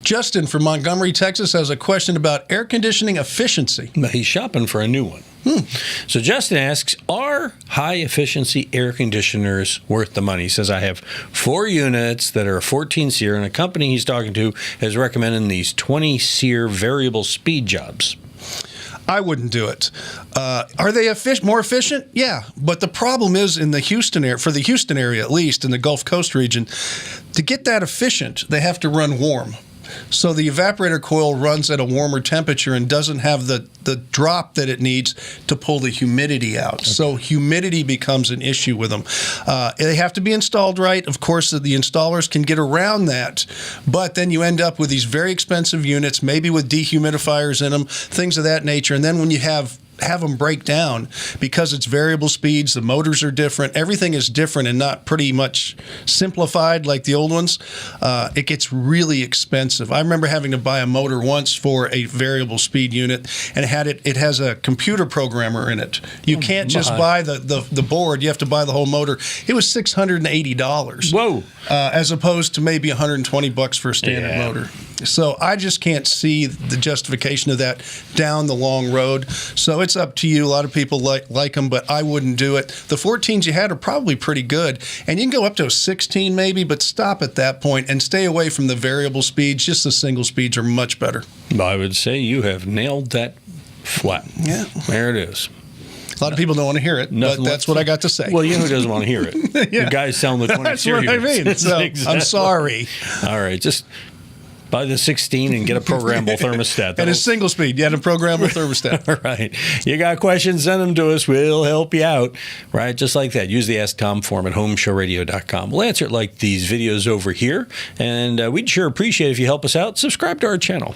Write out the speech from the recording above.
Justin from Montgomery, Texas, has a question about air conditioning efficiency. He's shopping for a new one. So Justin asks, are high-efficiency air conditioners worth the money? He says, I have 4 units that are 14 SEER, and a company he's talking to is recommending these 20 SEER variable speed jobs. I wouldn't do it. Are they more efficient? Yeah, but the problem is in the Houston area, for the Houston area at least, in the Gulf Coast region, to get that efficient, they have to run warm. So the evaporator coil runs at a warmer temperature and doesn't have the drop that it needs to pull the humidity out. Okay. So humidity becomes an issue with them. They have to be installed right. Of course, the installers can get around that, but then you end up with these very expensive units, maybe with dehumidifiers in them, things of that nature. And then when you have them break down, because it's variable speeds, the motors are different, everything is different and not pretty much simplified like the old ones, it gets really expensive. I remember having to buy a motor once for a variable speed unit, and it has a computer programmer in it. You can't just buy the board, you have to buy the whole motor. It was $680. Whoa. As opposed to maybe $120 for a standard motor. So I just can't see the justification of that down the long road. So it's up to you. A lot of people like them, but I wouldn't do it. The 14s you had are probably pretty good, and you can go up to a 16 maybe, but stop at that point and stay away from the variable speeds. Just the single speeds are much better. I would say you have nailed that flat. Yeah. There it is. A lot of people don't want to hear it, but that's what I got to say. Well, you know who doesn't want to hear it? Yeah. The guy selling the 20 That's what I mean. So exactly. I'm sorry. All right, just buy the 16 and get a programmable thermostat. And a single speed. You had a programmable thermostat. All right. You got questions, send them to us. We'll help you out. Right? Just like that. Use the Ask Tom form at HomeShowRadio.com. We'll answer it like these videos over here. And we'd sure appreciate it if you help us out. Subscribe to our channel.